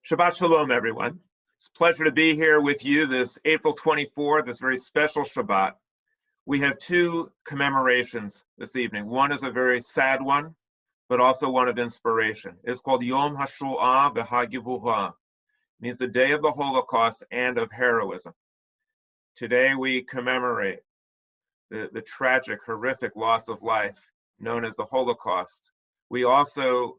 Shabbat Shalom, everyone. It's a pleasure to be here with you this April 24th, this very special Shabbat. We have two commemorations this evening. One is a very sad one, but also one of inspiration. It's called Yom HaShoah v'HaGivurah. It means the day of the Holocaust and of heroism. Today we commemorate the tragic, horrific loss of life known as the Holocaust. We also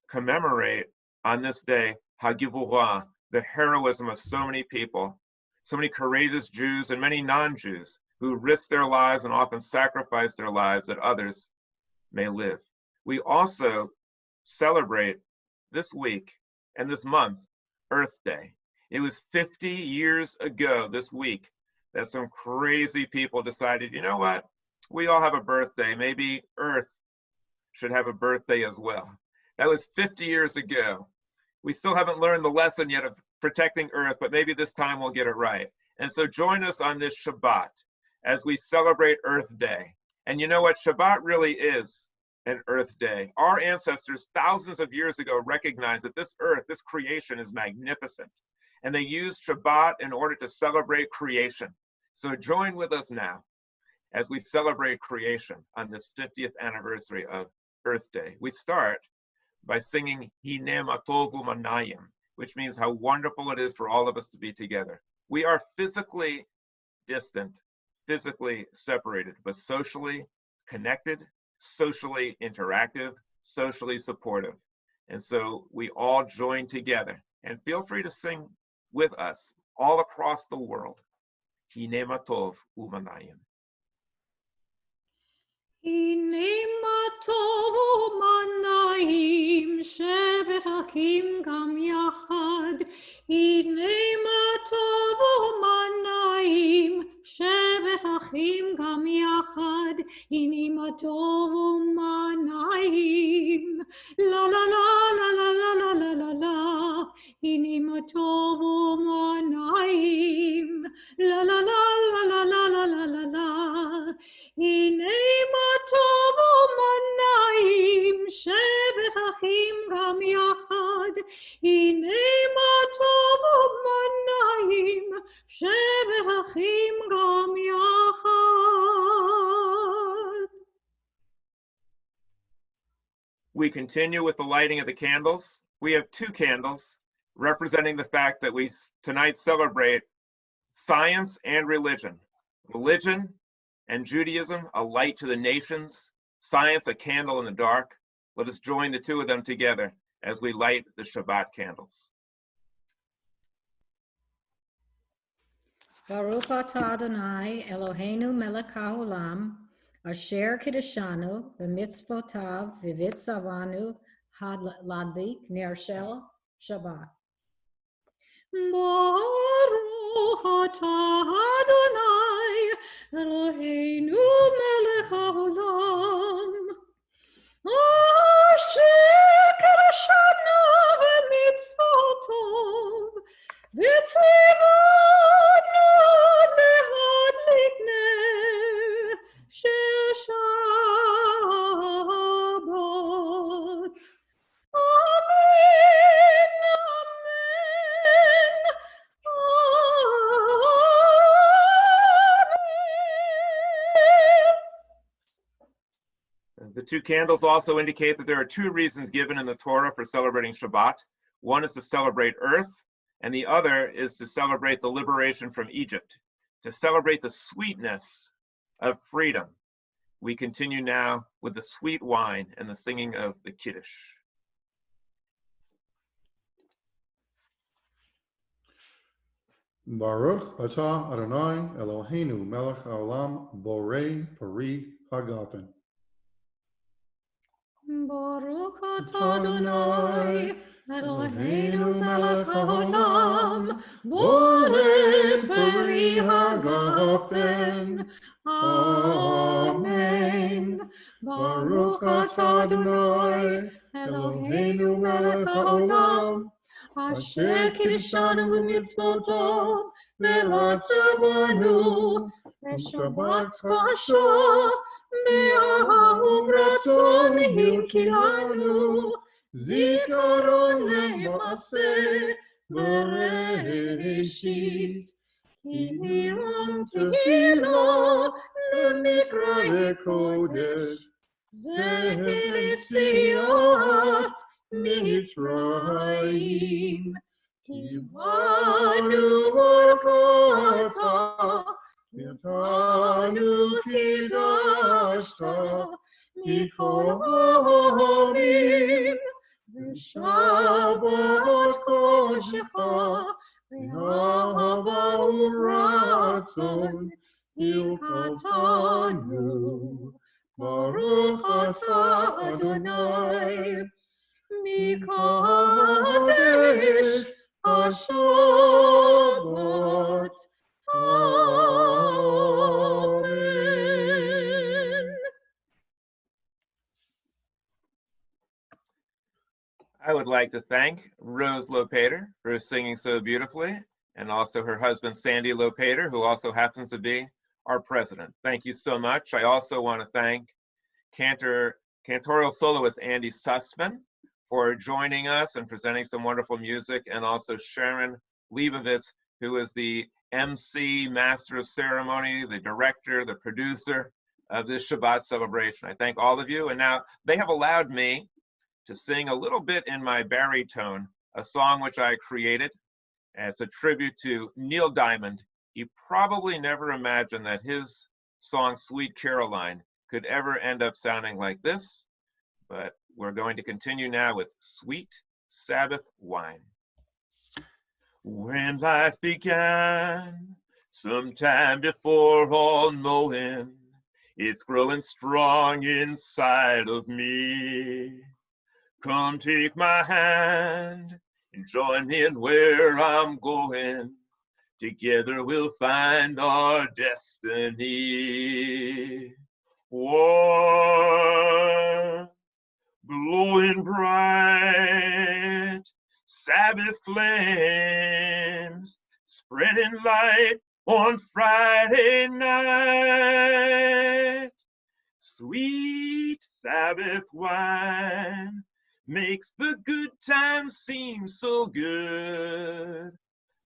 commemorate on this day HaGivurah, the heroism of so many people, so many courageous Jews and many non-Jews who risked their lives and often sacrificed their lives that others may live. We also celebrate this week and this month Earth Day. It was 50 years ago this week that some crazy people decided, you know what, we all have a birthday, maybe Earth should have a birthday as well. That was 50 years ago. We still haven't learned the lesson yet of protecting Earth, but maybe this time we'll get it right. And so join us on this Shabbat as we celebrate Earth Day. And you know what? Shabbat really is an Earth Day. Our ancestors thousands of years ago recognized that this Earth, this creation is magnificent. And they used Shabbat in order to celebrate creation. So join with us now as we celebrate creation on this 50th anniversary of Earth Day. We start by singing Hine Ma Tov U'Manayim, which means how wonderful it is for all of us to be together. We are physically distant, physically separated, but socially connected, socially interactive, socially supportive. And so we all join together, and feel free to sing with us all across the world. Hine Ma Tov U'Manayim. הנה מה טוב ומנעים, שבת אחים גם יחד. הנה מה טוב ומנעים, שבת אחים גם יחד. הנה מה טוב ומנעים, לה לה לה לה לה לה לה לה לה לה. הנה מה טוב ומנעים, לה לה לה לה לה לה לה לה לה לה. הנה מה טוב ומנעים, שבת אחים גם יחד. הנה מה טוב ומנעים, שבת אחים גם יחד. We continue with the lighting of the candles. We have two candles representing the fact that we tonight celebrate science and religion. Religion and Judaism, a light to the nations, science, a candle in the dark. Let us join the two of them together as we light the Shabbat candles. Baruch atah Adonai Eloheinu melech haolam, asher kiddushanu b'mitzvotav v'vitzavanu ladlik ner shel Shabbat. Baruch atah Adonai Eloheinu melech haolam, asher kiddushanu b'mitzvotav v'tzivanu להדליק נר של שבת. אמן, אמן, amen. The two candles also indicate that there are two reasons given in the Torah for celebrating Shabbat. One is to celebrate Earth, and the other is to celebrate the liberation from Egypt, to celebrate the sweetness of freedom. We continue now with the sweet wine and the singing of the Kiddush. Baruch atah Adonai Eloheinu melech haolam borei pari hagafen. Baruch atah Adonai Eloheinu melech haolam, borei peri hagafen. Amen. Baruch atah Adonai Eloheinu melech haolam, asher kiddushanu b'mitzvotav v'latzavanu לשבת קשה, באהוב רצון הלקילנו, זיכרון למעשה בראשית, כי מירון תהילה למקרא קודש, זה ליציאת מצרים. קיבלנו ברכתה, אותנו קידשת מכל העמים, ושבת קודשך באהבה וברצון הלקטנו. ברוך אתה אדוני מקדש השבת. Amen. I would like to thank Rose Lopater for singing so beautifully, and also her husband, Sandy Lopater, who also happens to be our president. Thank you so much. I also want to thank Cantorial Soloist Andy Susman for joining us and presenting some wonderful music, and also Sharon Leibovitz, who is the MC, Master of Ceremony, the director, the producer of this Shabbat celebration. I thank all of you, and now they have allowed me to sing a little bit in my baritone, a song which I created as a tribute to Neil Diamond. He probably never imagined that his song, Sweet Caroline, could ever end up sounding like this, but we're going to continue now with Sweet Sabbath Wine. When life began, sometime before all knowing, it's growing strong inside of me. Come take my hand and join me in where I'm going. Together we'll find our destiny. Warm, glowing bright, Sabbath flames, spreading light on Friday night. Sweet Sabbath wine makes the good times seem so good.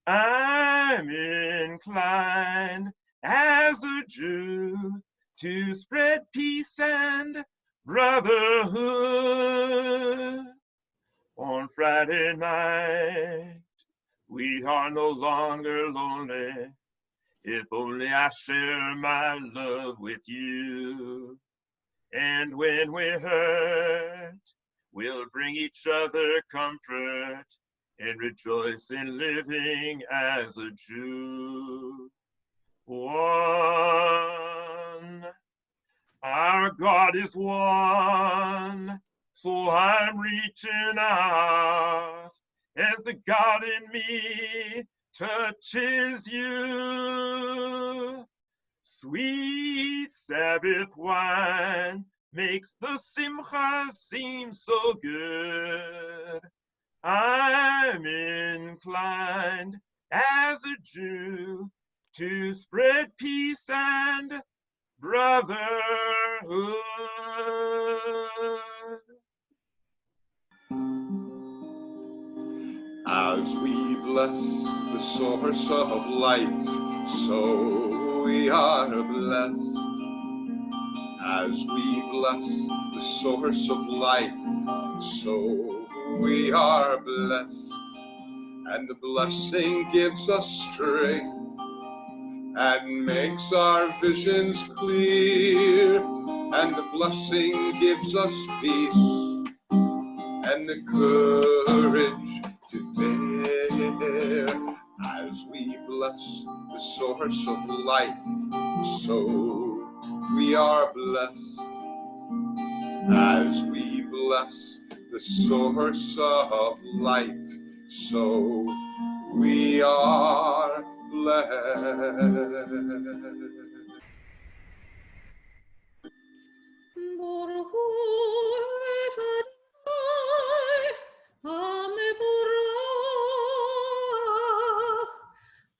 I'm inclined as a Jew to spread peace and brotherhood. On Friday night, we are no longer lonely, if only I share my love with you. And when we're hurt, we'll bring each other comfort and rejoice in living as a Jew. One, our God is one, so I'm reaching out as the God in me touches you. Sweet Sabbath wine makes the simcha seem so good. I'm inclined as a Jew to spread peace and brotherhood. As we bless the source of light, so we are blessed. As we bless the source of life, so we are blessed. And the blessing gives us strength and makes our visions clear. And the blessing gives us peace and the courage to bear. As we bless the source of life, so we are blessed. As we bless the source of light, so we are blessed. Baruch Adonai, HaMevorach.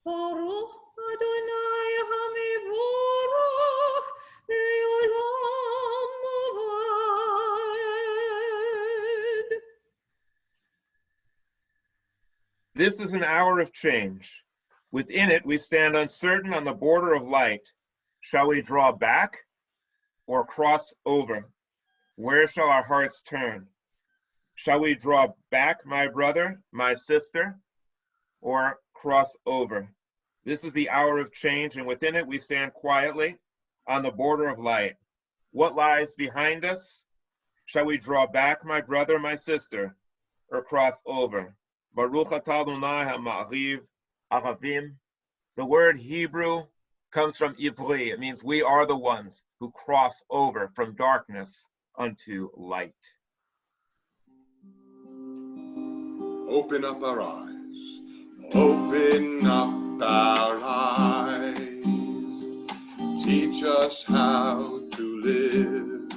Baruch Adonai HaMevorach, Le'olam Avad. This is an hour of change. Within it, we stand uncertain on the border of light. Shall we draw back or cross over? Where shall our hearts turn? Shall we draw back, my brother, my sister, or cross over? This is the hour of change, and within it we stand quietly on the border of light. What lies behind us? Shall we draw back, my brother, my sister, or cross over? Baruch atah Adonai ha'ma'ariv aravim. The word Hebrew comes from Ivri. It means we are the ones who cross over from darkness unto light. Open up our eyes, open up our eyes, teach us how to live,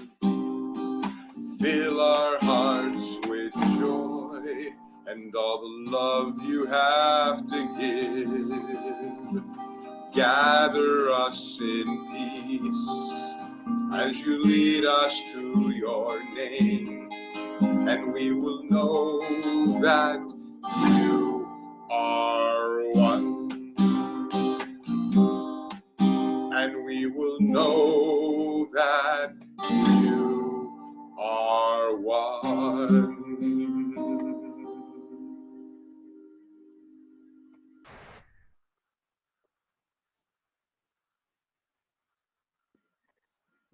fill our hearts with joy and all the love you have to give. Gather us in peace as you lead us to your name, and we will know that you are one. And we will know that you are one.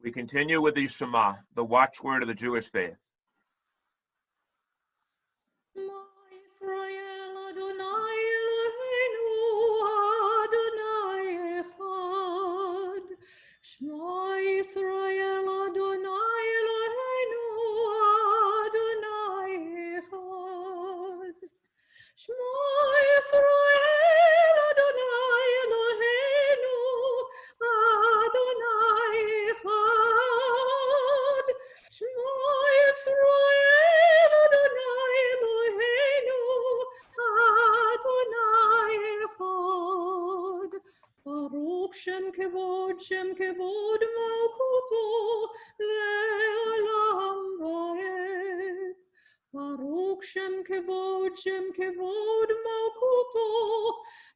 We continue with the Shema, the watchword of the Jewish faith. Shema Yisrael Adonai Eloheinu Adonai Echad. Shema Yisrael Adonai Eloheinu Adonai Echad. Shema Yisrael Adonai Eloheinu Adonai Echad. Baruch Shem Kevod Malkuto Le'olam Va'ed. Baruch Shem Kevod Malkuto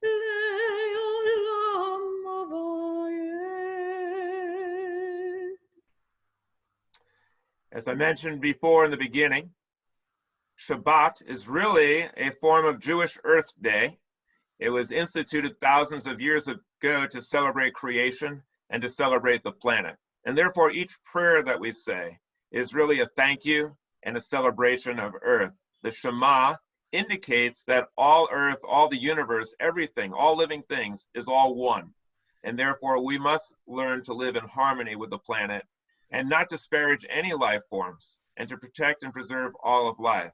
Le'olam Va'ed. As I mentioned before in the beginning, Shabbat is really a form of Jewish Earth Day. It was instituted thousands of years ago to celebrate creation and to celebrate the planet. And therefore, each prayer that we say is really a thank you and a celebration of Earth. The Shema indicates that all Earth, all the universe, everything, all living things is all one. And therefore, we must learn to live in harmony with the planet and not disparage any life forms and to protect and preserve all of life.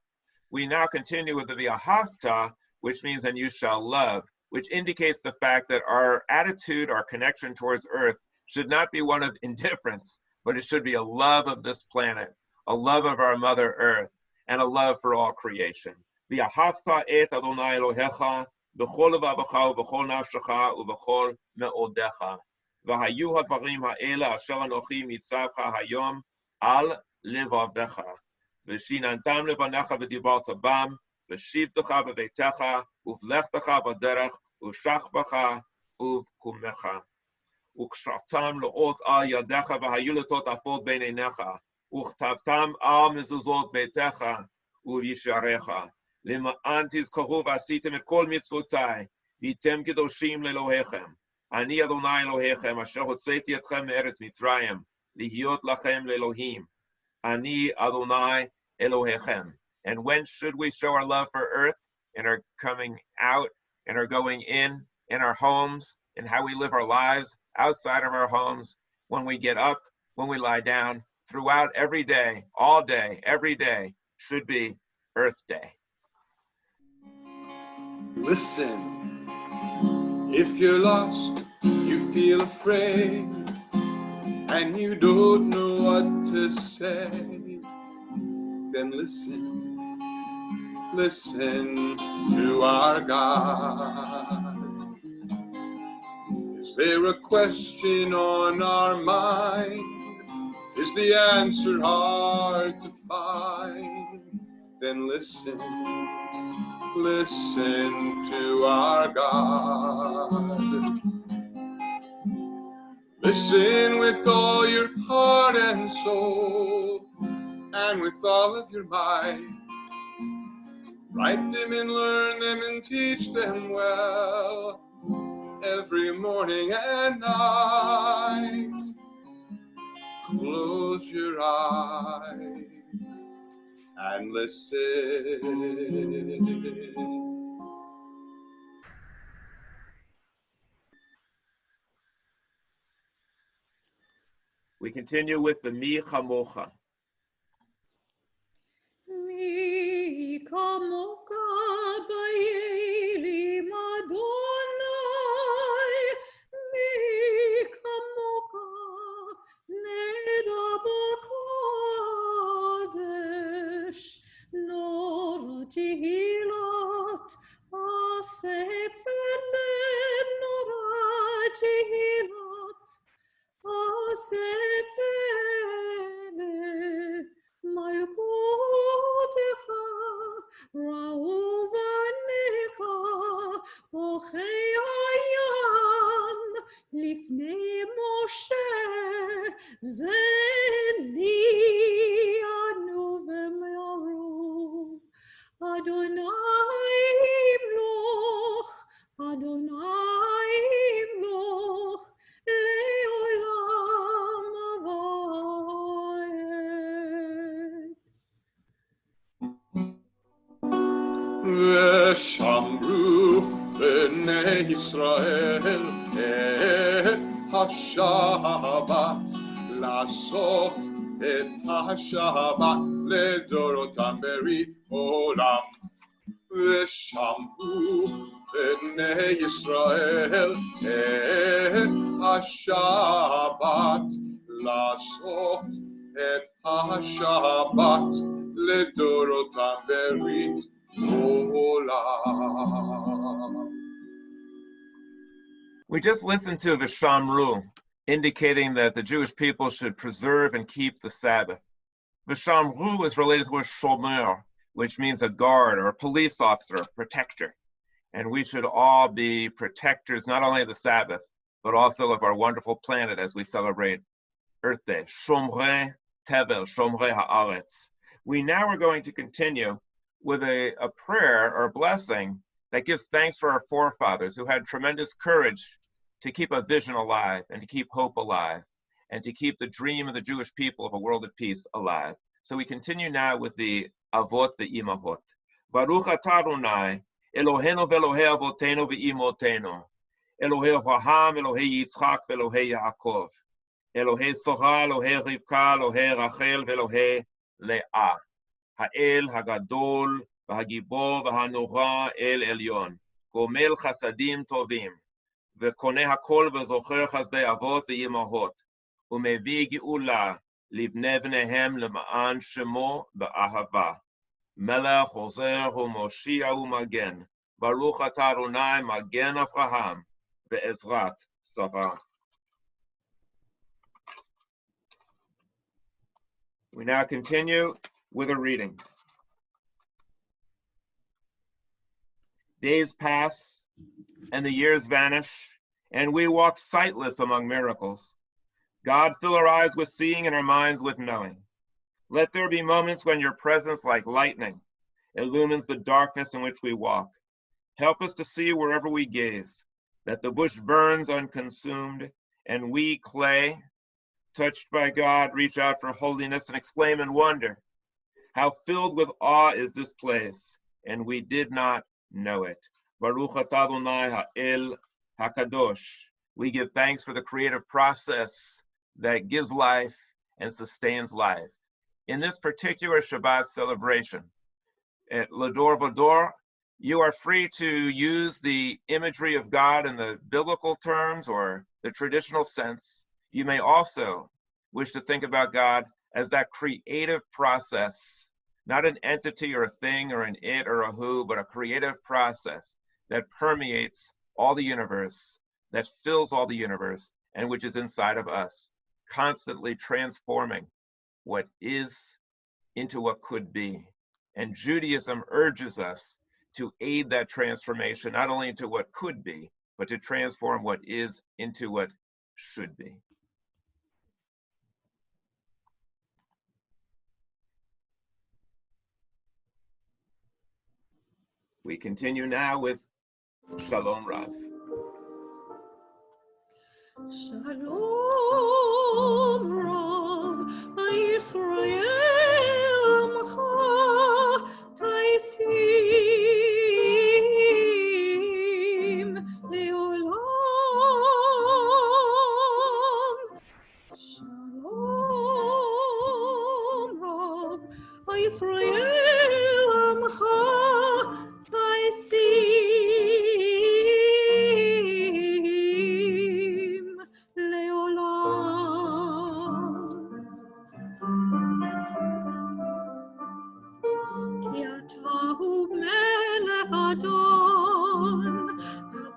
We now continue with the V'ahavta, which means and you shall love, which indicates the fact that our attitude, our connection towards Earth should not be one of indifference, but it should be a love of this planet, a love of our Mother Earth, and a love for all creation. V'ahavta et Adonai Elohecha b'chol levavecha u'b'chol nafshecha u'b'chol me'odecha. V'hayu hadvarim ha'ela asher anochi mitzavcha hayom al levavecha. V'shinantam levanecha v'dibarta bam. V'shivtecha b'beitecha, uvlechtecha b'derech, uvshachbecha, uvkumecha. Ukshartam le'ot al yadecha, v'hayu letot afot b'neinecha, uchtavtam al mezuzot beitecha, uvisharecha. Lema'an tizkaru v'asitem et kol mitzvotai, v'yitem kedoshim le'Elohechem. Ani Adonai Elohechem, asher hotzeiti etchem me'eretz Mitzrayim, lihiot lachem le'Elohim. Ani Adonai Elohechem. And when should we show our love for Earth? In our coming out, in our going in our homes, in how we live our lives outside of our homes, when we get up, when we lie down, throughout every day, all day, every day should be Earth Day. Listen, if you're lost, you feel afraid, and you don't know what to say, then listen to our God. Is there a question on our mind? Is the answer hard to find? then listen to our God. Listen with all your heart and soul, and with all of your might. Write them and learn them and teach them well, every morning and night. Close your eyes and listen. We continue with the Mi Chamocha. Mi kamoka ba'elim Adonai, mi kamoka neda b'kodesh, nor tehilot asefet nor tehilot asefet Malkutecha, Rauvanecha, Ochei Hayam, Lifnei Moshe, Zeli Anu v'me'aru. Adonai Imloch, Adonai Imloch, Le'olam Avayed. ושמרו בני ישראל את השבת, לעשות את השבת לדורותם ברית עולם. ושמרו בני ישראל את השבת, לעשות את השבת לדורותם ברית עולם. We just listened to Vishamru, indicating that the Jewish people should preserve and keep the Sabbath. Vishamru is related to the word shomer, which means a guard or a police officer, a protector. And we should all be protectors, not only of the Sabbath, but also of our wonderful planet as we celebrate Earth Day. Shomrei Tevel, Shomrei Haaretz. We now are going to continue with a prayer or a blessing that gives thanks for our forefathers who had tremendous courage to keep a vision alive and to keep hope alive and to keep the dream of the Jewish people of a world of peace alive. So we continue now with the Avot ve'Imahot. Baruch atah Adonai, Eloheinu ve'Elohei Avotenu ve'Imotenu, Elohei Avraham, Elohei Yitzchak ve'Elohei Yaakov, Elohei Sorah, Elohei Rivka, Elohei Rachel ve'Elohei Leah, Ha'el Hagadol והגיבור והנורא אל עליון, גומל חסדים טובים, וקונה הכל וזוכר חסדי אבות ואימהות, ומביא גאולה לבני בניהם למען שמו באהבה. מלך עוזר ומושיע ומגן, ברוך אתה אדוני מגן אברהם, בעזרת שרה. We now continue with a reading. Days pass, and the years vanish, and we walk sightless among miracles. God, fill our eyes with seeing and our minds with knowing. Let there be moments when your presence, like lightning, illumines the darkness in which we walk. Help us to see wherever we gaze, that the bush burns unconsumed, and we, clay, touched by God, reach out for holiness and exclaim in wonder, how filled with awe is this place, and we did not know it. Baruch atah Adonai ha'el hakadosh. We give thanks for the creative process that gives life and sustains life. In this particular Shabbat celebration, at L'Dor Va-Dor, you are free to use the imagery of God in the biblical terms or the traditional sense. You may also wish to think about God as that creative process, not an entity or a thing or an it or a who, but a creative process that permeates all the universe, that fills all the universe, and which is inside of us, constantly transforming what is into what could be. And Judaism urges us to aid that transformation, not only into what could be, but to transform what is into what should be. We continue now with Shalom Rav. Shalom Rav, Yisrael Amcha Taisim Leolam. Shalom Rav, Yisrael Amcha Taisim Leolam. Ki atahu melech Adon,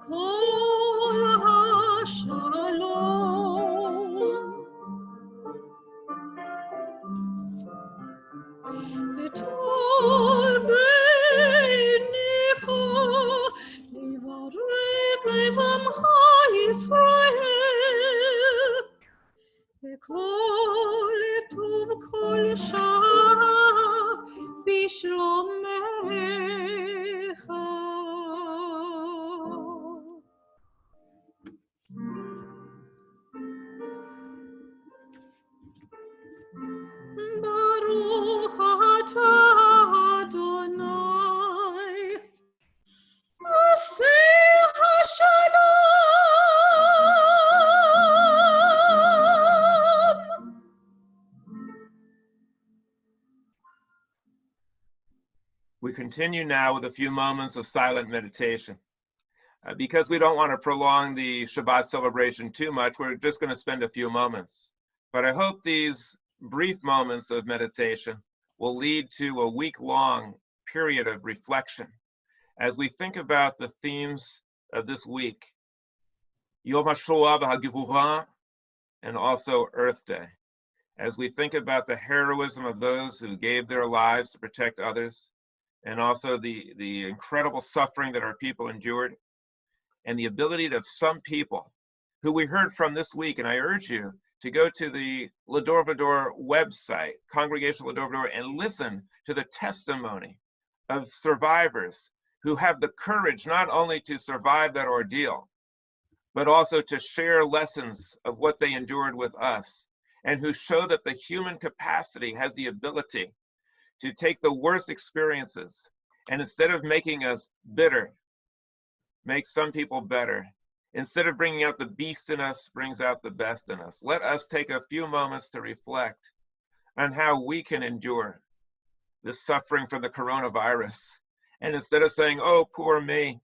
Kol HaShalom. V'tor b'necha livarech levamcha Yisrael. V'kol etuv kol shah b'shlomecha. Baruch atah Adonai, aseh hashalom. We continue now with a few moments of silent meditation. Because we don't want to prolong the Shabbat celebration too much, we're just going to spend a few moments. But I hope these brief moments of meditation will lead to a week-long period of reflection as we think about the themes of this week, Yom HaShoah v'Hagivurah, and also Earth Day, as we think about the heroism of those who gave their lives to protect others, and also the incredible suffering that our people endured, and the ability of some people who we heard from this week. And I urge you to go to the L'Dor Va-Dor website, Congregation L'Dor Va-Dor, and listen to the testimony of survivors who have the courage not only to survive that ordeal, but also to share lessons of what they endured with us, and who show that the human capacity has the ability to take the worst experiences and, instead of making us bitter, make some people better. Instead of bringing out the beast in us, brings out the best in us. Let us take a few moments to reflect on how we can endure this suffering from the coronavirus. And instead of saying, oh, poor me,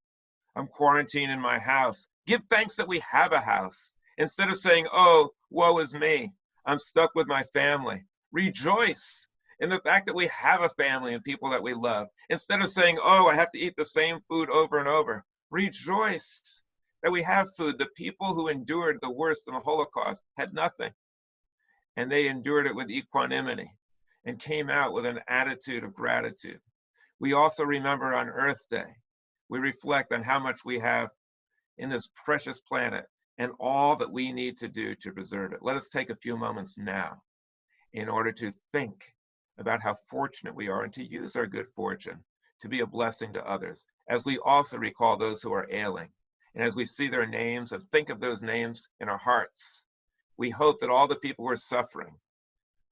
I'm quarantined in my house, give thanks that we have a house. Instead of saying, oh, woe is me, I'm stuck with my family. Rejoice in the fact that we have a family and people that we love. Instead of saying, oh, I have to eat the same food over and over. Rejoice that we have food. The people who endured the worst in the Holocaust had nothing, and they endured it with equanimity and came out with an attitude of gratitude. We also remember on Earth Day, we reflect on how much we have in this precious planet and all that we need to do to preserve it. Let us take a few moments now in order to think about how fortunate we are and to use our good fortune to be a blessing to others, as we also recall those who are ailing. And as we see their names and think of those names in our hearts, we hope that all the people who are suffering,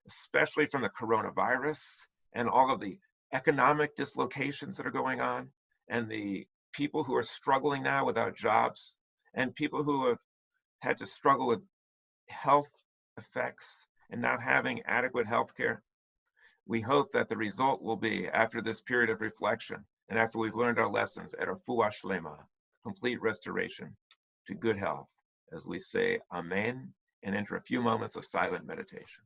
especially from the coronavirus and all of the economic dislocations that are going on, and the people who are struggling now without jobs, and people who have had to struggle with health effects and not having adequate health care, we hope that the result will be, after this period of reflection and after we've learned our lessons, at our refuah shlema, complete restoration to good health, as we say Amen and enter a few moments of silent meditation.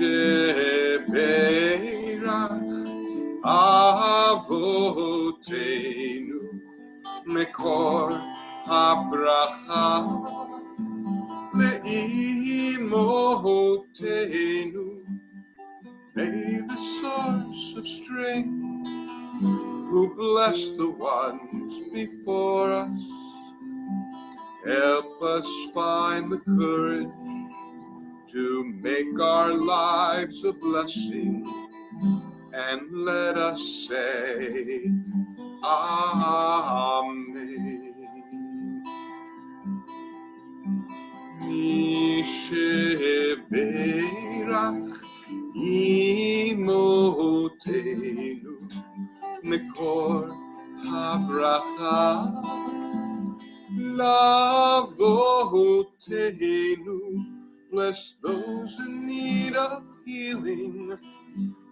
sheberach Avotenu Mekor habracha Le'imotenu. May the source of strength, who blessed the ones before us, help us find the courage to make our lives a blessing, and let us say, Amen. Mi sheberach imotenu Mekor habracha Lavotenu. Bless those in need of healing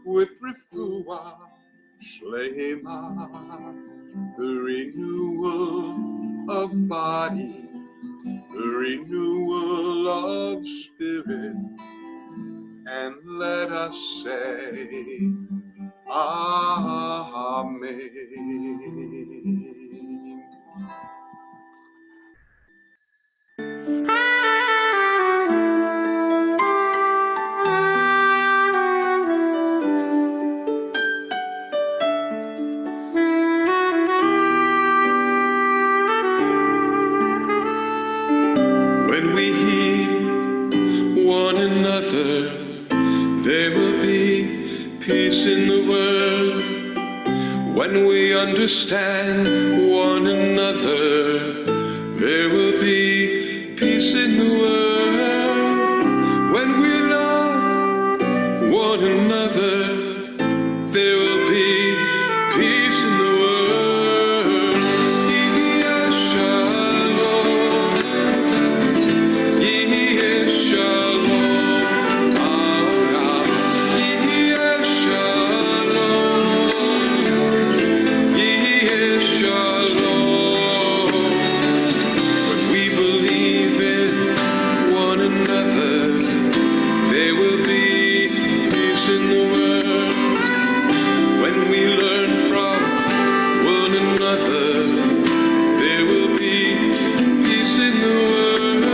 with refuah shlema, the renewal of body, the renewal of spirit, and let us say, Amen. When we heal one another, there will be peace in the world. When we understand one another, there will be peace in the world. When we love one another, there will be peace in the world. Yeh shalom, yeh shalom, haolam. Yeh shalom, yeh shalom. When we believe in one another, there will be peace in the world. When we learn from one another, there will be peace in the world.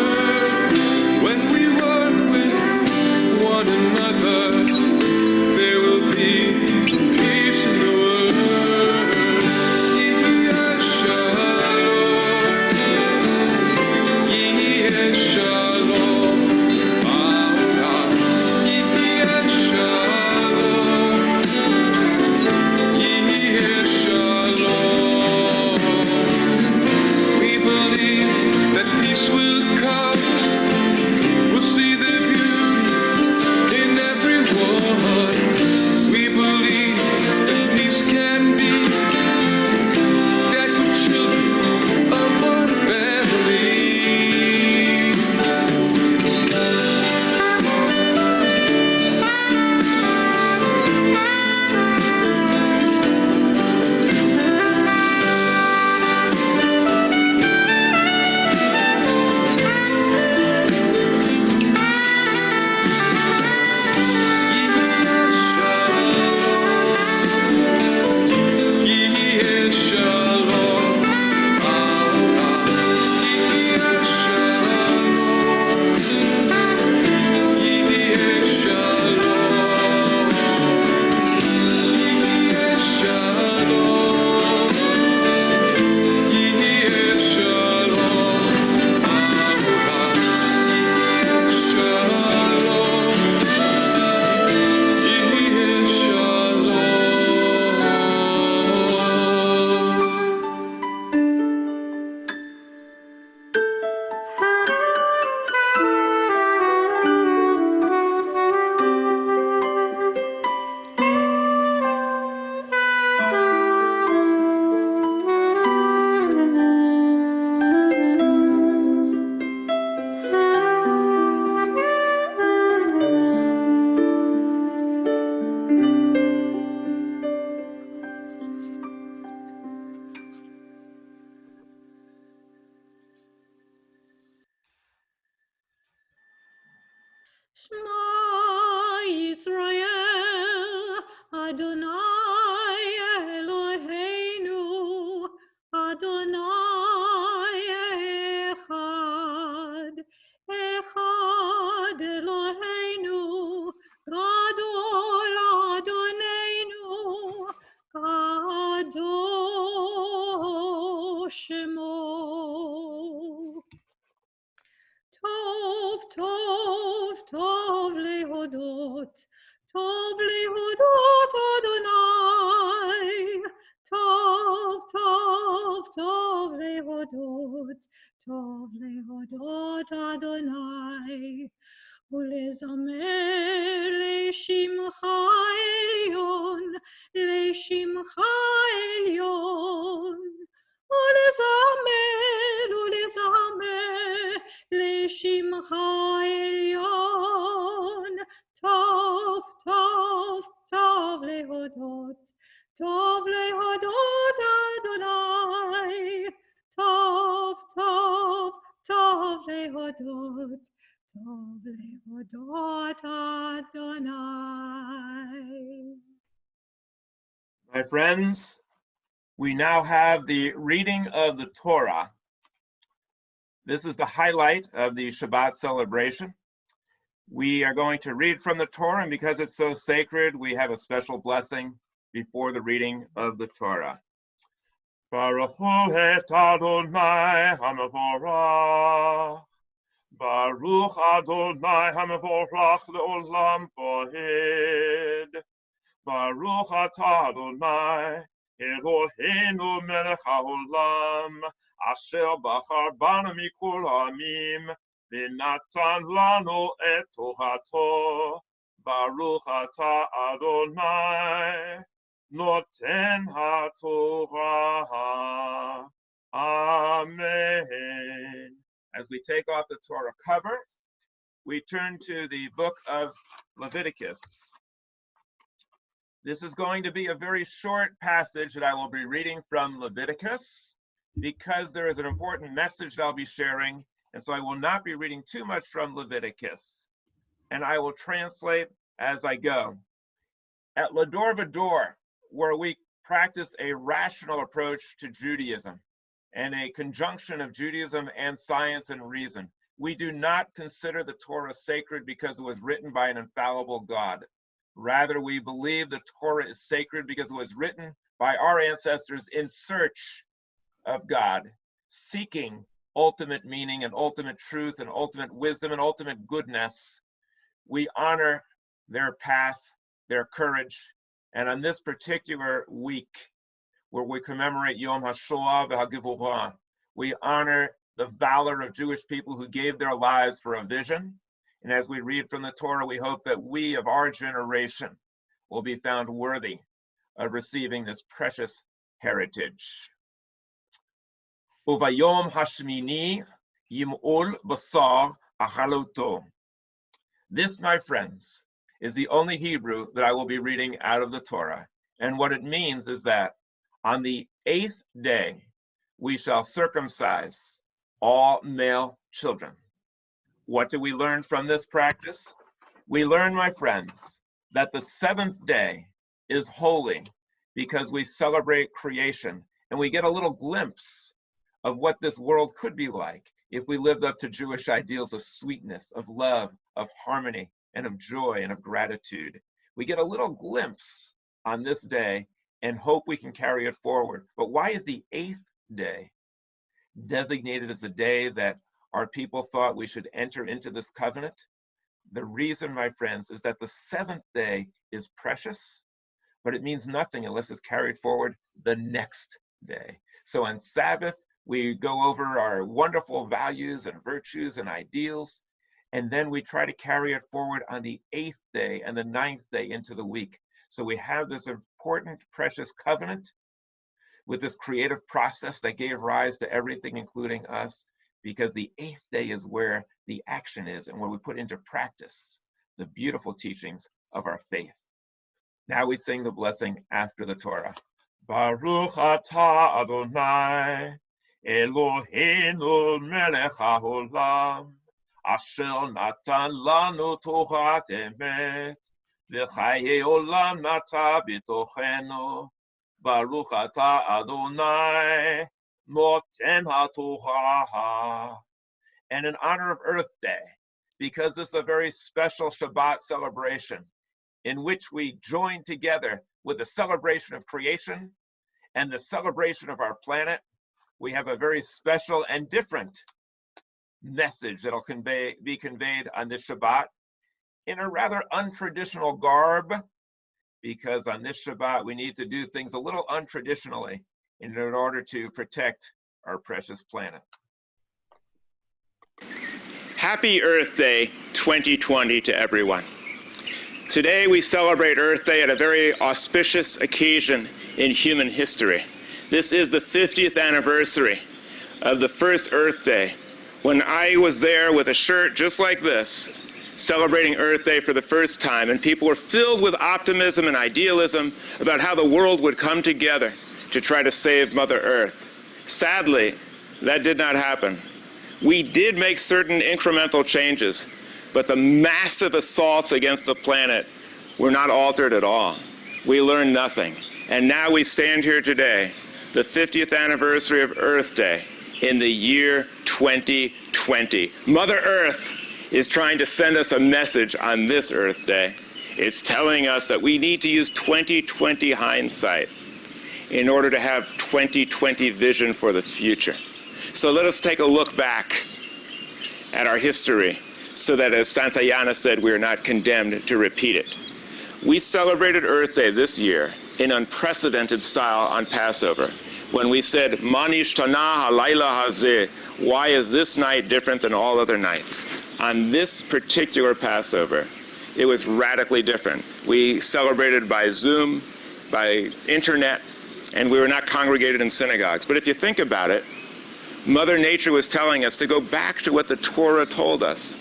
When we work with one another, there will be peace in the world. Yeh shalom, yeh shalom, haolam. Yeh shalom, yeh shalom. We believe that peace will come. We'll see the beauty in everyone. We believe that peace can be, that we're children of one family. Yeh shalom, haolam. Yeh shalom, yeh shalom, yeh shalom, yeh shalom, haolam. Yeh shalom, yeh shalom. Shema Adonai Eloheinu, Adonai Echad, Echad Eloheinu, Gadol Adonenu, Kadosh Shemo. Tov, tov, tov lehodot, tov lehodot Adonai. Tov, tov, tov lehodot, tov lehodot Adonai. ולזמר לשמך עליון, לשמך עליון. ולזמר, ולזמר לשמך עליון. טוב, טוב, טוב להודות, טוב להודות אדוני. טוב, טוב, טוב להודות, טוב להודות אדוני. My friends, we now have the reading of the Torah. This is the highlight of the Shabbat celebration. We are going to read from the Torah, and because it's so sacred, we have a special blessing before the reading of the Torah. Baruch hu et Adonai HaMevorach. Baruch Adonai HaMevorach le'olam vaed. Baruch atah Adonai Eloheinu melech haolam, asher bachar banu mikol ha'amim, v'natan lanu et torato. Baruch atah Adonai noten haTorah. Amen. As we take off the Torah cover, we turn to the book of Leviticus. This is going to be a very short passage that I will be reading from Leviticus because there is an important message that I'll be sharing, and so I will not be reading too much from Leviticus, and I will translate as I go. At L'Dor Va-Dor, where we practice a rational approach to Judaism and a conjunction of Judaism and science and reason, we do not consider the Torah sacred because it was written by an infallible God. Rather, we believe the Torah is sacred because it was written by our ancestors in search of God, seeking ultimate meaning and ultimate truth and ultimate wisdom and ultimate goodness. We honor their path, their courage, and on this particular week, where we commemorate Yom HaShoah v'HaGevurah, we honor the valor of Jewish people who gave their lives for a vision. And as we read from the Torah, we hope that we of our generation will be found worthy of receiving this precious heritage. Uvayom hashmini yim'ul basar achaloto. This, my friends, is the only Hebrew that I will be reading out of the Torah. And what it means is that on the 8th day, we shall circumcise all male children. What do we learn from this practice? We learn, my friends, that the 7th day is holy because we celebrate creation, and we get a little glimpse of what this world could be like if we lived up to Jewish ideals of sweetness, of love, of harmony, and of joy, and of gratitude. We get a little glimpse on this day and hope we can carry it forward. But why is the 8th day designated as the day that our people thought we should enter into this covenant? The reason, my friends, is that the 7th day is precious, but it means nothing unless it's carried forward the next day. So on Sabbath, we go over our wonderful values and virtues and ideals, and then we try to carry it forward on the 8th day and the 9th day into the week. So we have this important, precious covenant with this creative process that gave rise to everything, including us, because the 8th day is where the action is and where we put into practice the beautiful teachings of our faith. Now we sing the blessing after the Torah. Baruch atah Adonai, Eloheinu melech haolam, asher natan lanu torat emet, v'chaye olam nata b'tochenu, Baruch atah Adonai, noten ha'torah. And in honor of Earth Day, because this is a very special Shabbat celebration in which we join together with the celebration of creation and the celebration of our planet, we have a very special and different message that'll be conveyed on this Shabbat in a rather untraditional garb, because on this Shabbat we need to do things a little untraditionally in order to protect our precious planet. Happy Earth Day 2020 to everyone. Today we celebrate Earth Day at a very auspicious occasion in human history. This is the 50th anniversary of the first Earth Day, when I was there with a shirt just like this, celebrating Earth Day for the first time, and people were filled with optimism and idealism about how the world would come together to try to save Mother Earth. Sadly, that did not happen. We did make certain incremental changes, but the massive assaults against the planet were not altered at all. We learned nothing. And now we stand here today, the 50th anniversary of Earth Day, in the year 2020. Mother Earth is trying to send us a message on this Earth Day. It's telling us that we need to use 2020 hindsight in order to have 2020 vision for the future. So let us take a look back at our history so that, as Santayana said, we are not condemned to repeat it. We celebrated Earth Day this year in unprecedented style on Passover, when we said, Ma nishtana halayla hazeh, why is this night different than all other nights? On this particular Passover, it was radically different. We celebrated by Zoom, by internet, and we were not congregated in synagogues. But if you think about it, Mother Nature was telling us to go back to what the Torah told us.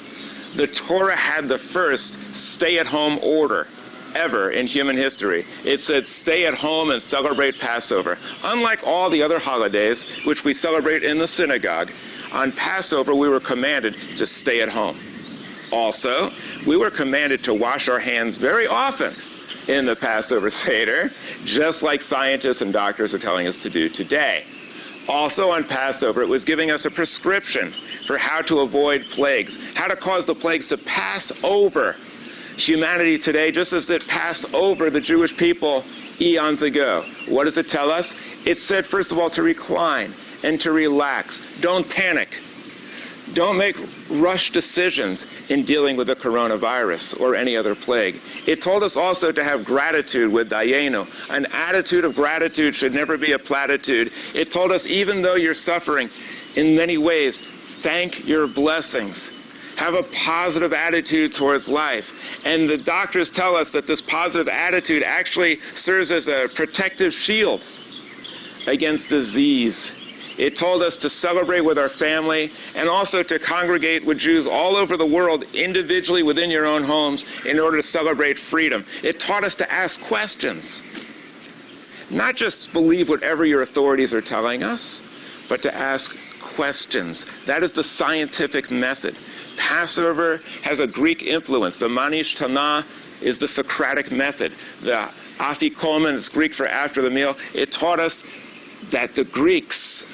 The Torah had the first stay-at-home order ever in human history. It said, stay at home and celebrate Passover. Unlike all the other holidays, which we celebrate in the synagogue, on Passover we were commanded to stay at home. Also, we were commanded to wash our hands very often in the Passover Seder, just like scientists and doctors are telling us to do today. Also on Passover, it was giving us a prescription for how to avoid plagues, how to cause the plagues to pass over humanity today, just as it passed over the Jewish people eons ago. What does it tell us? It said, first of all, to recline and to relax. Don't panic. Don't make rush decisions in dealing with the coronavirus or any other plague. It told us also to have gratitude with Dayenu. An attitude of gratitude should never be a platitude. It told us, even though you're suffering in many ways, thank your blessings. Have a positive attitude towards life. And the doctors tell us that this positive attitude actually serves as a protective shield against disease. It told us to celebrate with our family and also to congregate with Jews all over the world, individually within your own homes, in order to celebrate freedom. It taught us to ask questions. Not just believe whatever your authorities are telling us, but to ask questions. That is the scientific method. Passover has a Greek influence. The Manish Tanah is the Socratic method. The Afikomen is Greek for after the meal. It taught us that the Greeks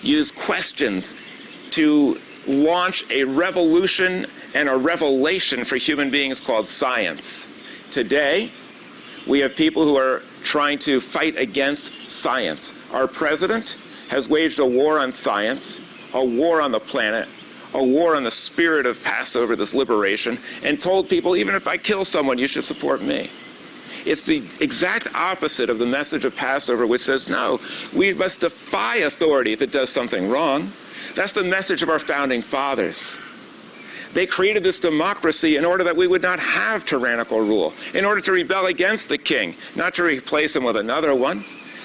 used questions to launch a revolution and a revelation for human beings called science. Today, we have people who are trying to fight against science. Our president has waged a war on science, a war on the planet, a war on the spirit of Passover, this liberation, and told people, even if I kill someone, you should support me. It's the exact opposite of the message of Passover, which says, no, we must defy authority if it does something wrong. That's the message of our founding fathers. They created this democracy in order that we would not have tyrannical rule, in order to rebel against the king, not to replace him with another one.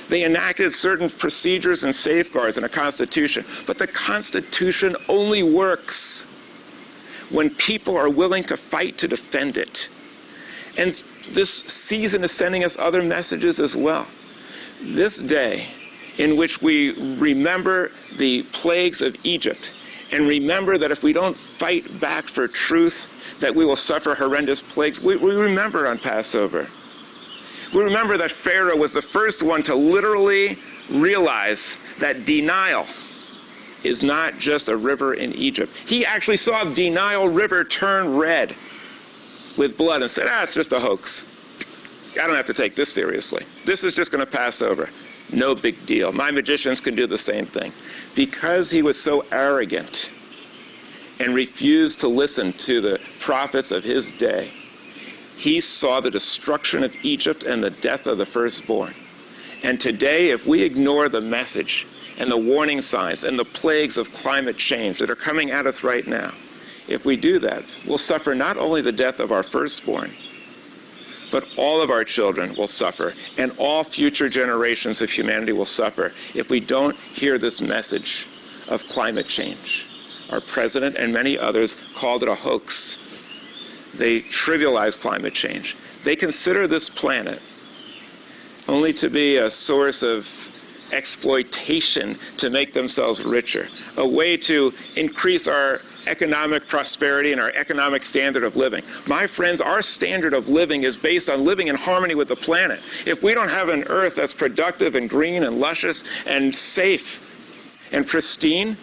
They enacted certain procedures and safeguards in a constitution, but the Constitution only works when people are willing to fight to defend it. And this season is sending us other messages as well. This day, in which we remember the plagues of Egypt and remember that if we don't fight back for truth, that we will suffer horrendous plagues. We remember on Passover. We remember that Pharaoh was the first one to literally realize that denial is not just a river in Egypt. He actually saw the Nile River turn red with blood and said, it's just a hoax. I don't have to take this seriously. This is just going to pass over. No big deal. My magicians can do the same thing. Because he was so arrogant and refused to listen to the prophets of his day, he saw the destruction of Egypt and the death of the firstborn. And today, if we ignore the message and the warning signs and the plagues of climate change that are coming at us right now, if we do that, we'll suffer not only the death of our firstborn, but all of our children will suffer, and all future generations of humanity will suffer if we don't hear this message of climate change. Our president and many others called it a hoax. They trivialize climate change. They consider this planet only to be a source of exploitation to make themselves richer, a way to increase our economic prosperity and our economic standard of living. My friends, our standard of living is based on living in harmony with the planet. If we don't have an earth that's productive and green and luscious and safe and pristine,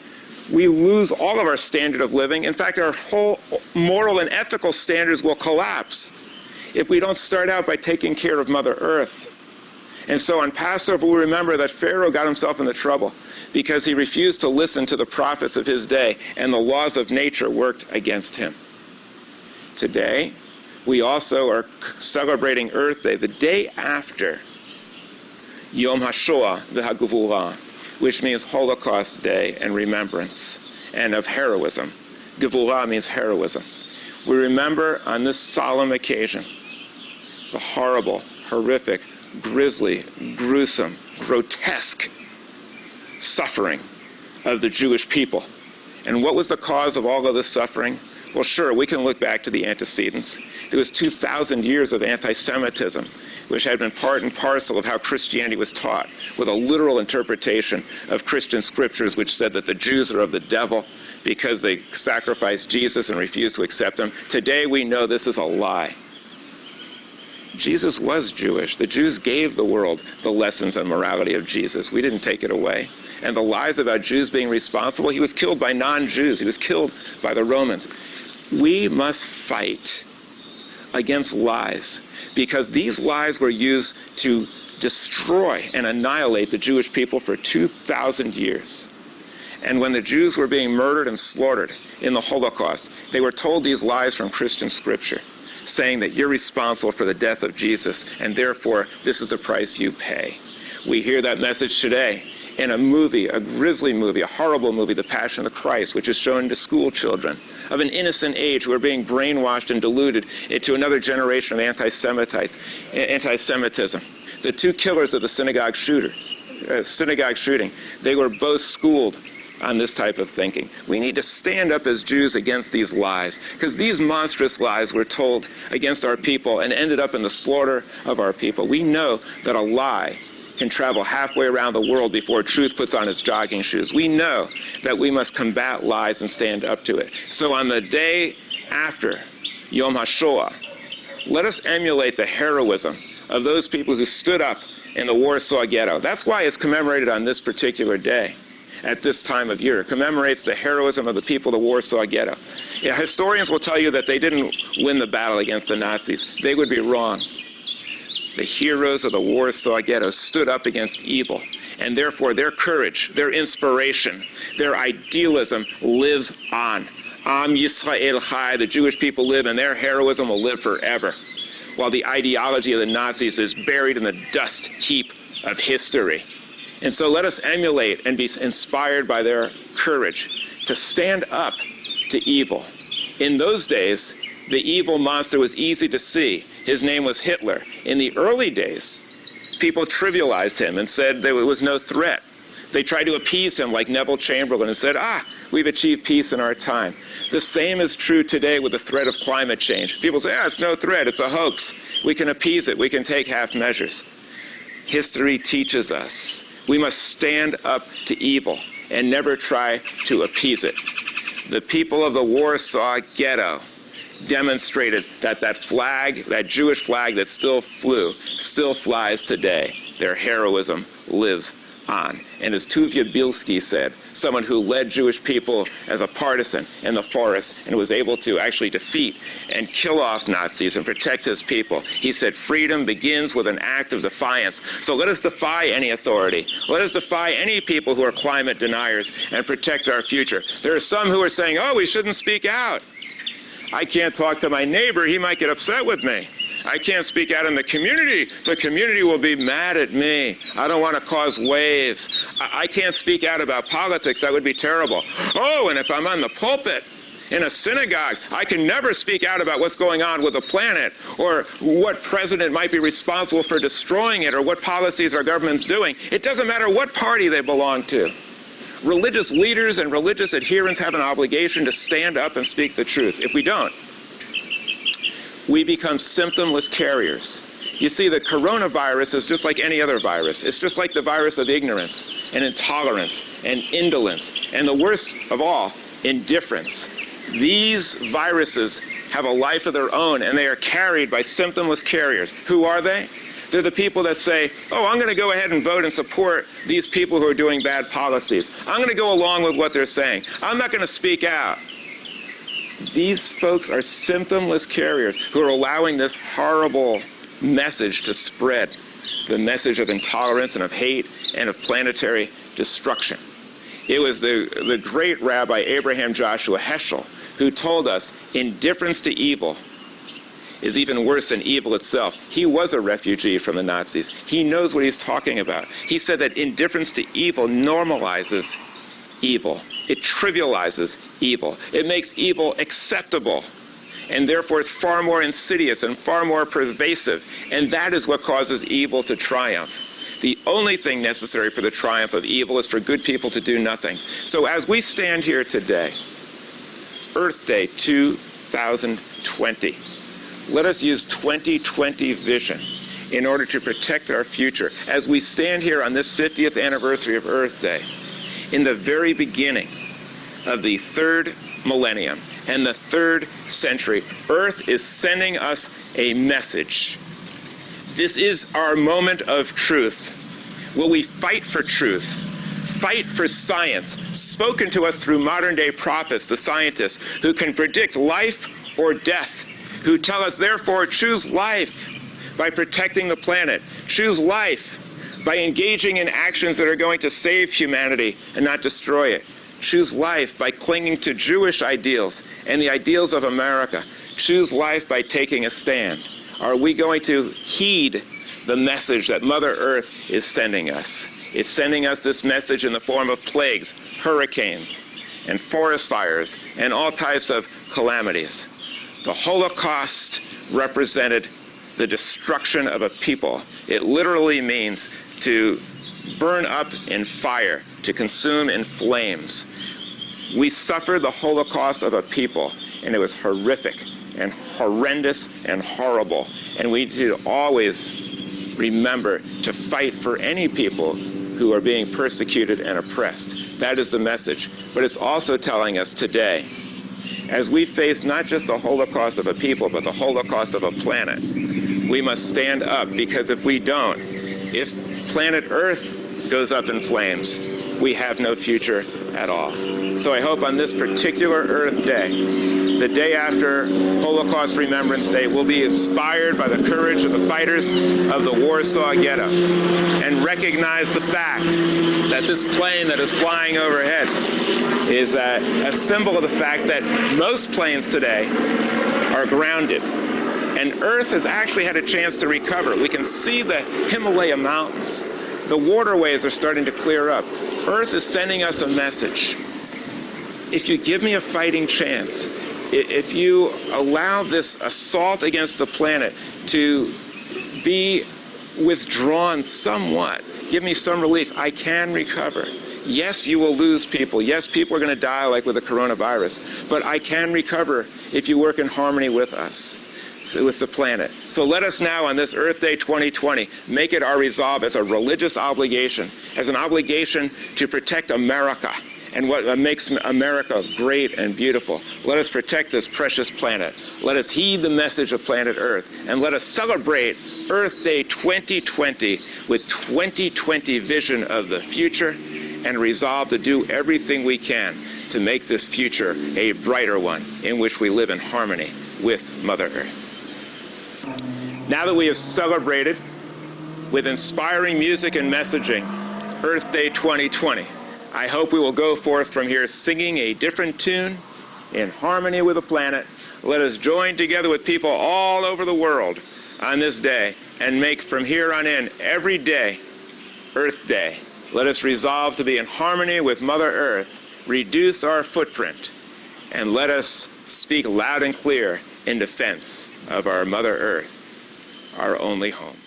we lose all of our standard of living. In fact, our whole moral and ethical standards will collapse if we don't start out by taking care of Mother Earth. And so on Passover, we remember that Pharaoh got himself into trouble because he refused to listen to the prophets of his day, and the laws of nature worked against him. Today, we also are celebrating Earth Day, the day after Yom HaShoah v'Hagvura, which means Holocaust Day and remembrance, and of heroism. Gevurah means heroism. We remember on this solemn occasion the horrible, horrific, grisly, gruesome, grotesque suffering of the Jewish people. And what was the cause of all of this suffering? Well, sure, we can look back to the antecedents. There was 2,000 years of anti-Semitism, which had been part and parcel of how Christianity was taught, with a literal interpretation of Christian scriptures which said that the Jews are of the devil because they sacrificed Jesus and refused to accept him. Today we know this is a lie. Jesus was Jewish. The Jews gave the world the lessons and morality of Jesus. We didn't take it away. And the lies about Jews being responsible, he was killed by non-Jews. He was killed by the Romans. We must fight against lies, because these lies were used to destroy and annihilate the Jewish people for 2,000 years. And when the Jews were being murdered and slaughtered in the Holocaust, they were told these lies from Christian scripture, saying that you're responsible for the death of Jesus, and therefore this is the price you pay. We hear that message today in a movie, a grisly movie, a horrible movie, The Passion of the Christ, which is shown to school children of an innocent age who are being brainwashed and deluded into another generation of anti-Semitism. The two killers of the synagogue shooting, they were both schooled on this type of thinking. We need to stand up as Jews against these lies, because these monstrous lies were told against our people and ended up in the slaughter of our people. We know that a lie can travel halfway around the world before truth puts on its jogging shoes. We know that we must combat lies and stand up to it. So on the day after Yom HaShoah, let us emulate the heroism of those people who stood up in the Warsaw Ghetto. That's why it's commemorated on this particular day. At this time of year. It commemorates the heroism of the people of the Warsaw Ghetto. Yeah, historians will tell you that they didn't win the battle against the Nazis. They would be wrong. The heroes of the Warsaw Ghetto stood up against evil, and therefore their courage, their inspiration, their idealism lives on. Am Yisrael Chai, the Jewish people live, and their heroism will live forever, while the ideology of the Nazis is buried in the dust heap of history. And so let us emulate and be inspired by their courage to stand up to evil. In those days, the evil monster was easy to see. His name was Hitler. In the early days, people trivialized him and said there was no threat. They tried to appease him like Neville Chamberlain and said, we've achieved peace in our time. The same is true today with the threat of climate change. People say, it's no threat, it's a hoax. We can appease it, we can take half measures. History teaches us we must stand up to evil and never try to appease it. The people of the Warsaw Ghetto demonstrated that that flag, that Jewish flag that still flew, still flies today. Their heroism lives on. And as Tuvia Bielski said, someone who led Jewish people as a partisan in the forest and was able to actually defeat and kill off Nazis and protect his people, he said, freedom begins with an act of defiance. So let us defy any authority. Let us defy any people who are climate deniers and protect our future. There are some who are saying, oh, we shouldn't speak out. I can't talk to my neighbor. He might get upset with me. I can't speak out in the community. The community will be mad at me. I don't want to cause waves. I can't speak out about politics. That would be terrible. Oh, and if I'm on the pulpit in a synagogue, I can never speak out about what's going on with the planet or what president might be responsible for destroying it or what policies our government's doing. It doesn't matter what party they belong to. Religious leaders and religious adherents have an obligation to stand up and speak the truth. If we don't, we become symptomless carriers. You see, the coronavirus is just like any other virus. It's just like the virus of ignorance and intolerance and indolence, and the worst of all, indifference. These viruses have a life of their own, and they are carried by symptomless carriers. Who are they? They're the people that say, oh, I'm going to go ahead and vote and support these people who are doing bad policies. I'm going to go along with what they're saying. I'm not going to speak out. These folks are symptomless carriers who are allowing this horrible message to spread, the message of intolerance and of hate and of planetary destruction. It was the great Rabbi Abraham Joshua Heschel who told us indifference to evil is even worse than evil itself. He was a refugee from the Nazis. He knows what he's talking about. He said that indifference to evil normalizes evil. It trivializes evil. It makes evil acceptable. And therefore it's far more insidious and far more pervasive. And that is what causes evil to triumph. The only thing necessary for the triumph of evil is for good people to do nothing. So as we stand here today, Earth Day 2020, let us use 2020 vision in order to protect our future. As we stand here on this 50th anniversary of Earth Day, in the very beginning of the third millennium and the third century, Earth is sending us a message. This is our moment of truth. Will we fight for truth? Fight for science, spoken to us through modern-day prophets, the scientists, who can predict life or death, who tell us, therefore, choose life by protecting the planet. Choose life by engaging in actions that are going to save humanity and not destroy it. Choose life by clinging to Jewish ideals and the ideals of America. Choose life by taking a stand. Are we going to heed the message that Mother Earth is sending us? It's sending us this message in the form of plagues, hurricanes, and forest fires, and all types of calamities. The Holocaust represented the destruction of a people. It literally means to burn up in fire, to consume in flames. We suffered the Holocaust of a people, and it was horrific and horrendous and horrible. And we need to always remember to fight for any people who are being persecuted and oppressed. That is the message. But it's also telling us today, as we face not just the Holocaust of a people, but the Holocaust of a planet, we must stand up, because if we don't, if planet Earth goes up in flames, we have no future at all. So I hope on this particular Earth Day, the day after Holocaust Remembrance Day, we'll be inspired by the courage of the fighters of the Warsaw Ghetto and recognize the fact that this plane that is flying overhead is a symbol of the fact that most planes today are grounded. And Earth has actually had a chance to recover. We can see the Himalaya mountains. The waterways are starting to clear up. Earth is sending us a message. If you give me a fighting chance, if you allow this assault against the planet to be withdrawn somewhat, give me some relief, I can recover. Yes, you will lose people. Yes, people are going to die like with the coronavirus. But I can recover if you work in harmony with us, with the planet. So let us now on this Earth Day 2020 make it our resolve as a religious obligation, as an obligation to protect America and what makes America great and beautiful. Let us protect this precious planet. Let us heed the message of planet Earth, and let us celebrate Earth Day 2020 with 2020 vision of the future and resolve to do everything we can to make this future a brighter one in which we live in harmony with Mother Earth. Now that we have celebrated with inspiring music and messaging Earth Day 2020, I hope we will go forth from here singing a different tune in harmony with the planet. Let us join together with people all over the world on this day and make from here on in every day Earth Day. Let us resolve to be in harmony with Mother Earth, reduce our footprint, and let us speak loud and clear in defense of our Mother Earth, our only home.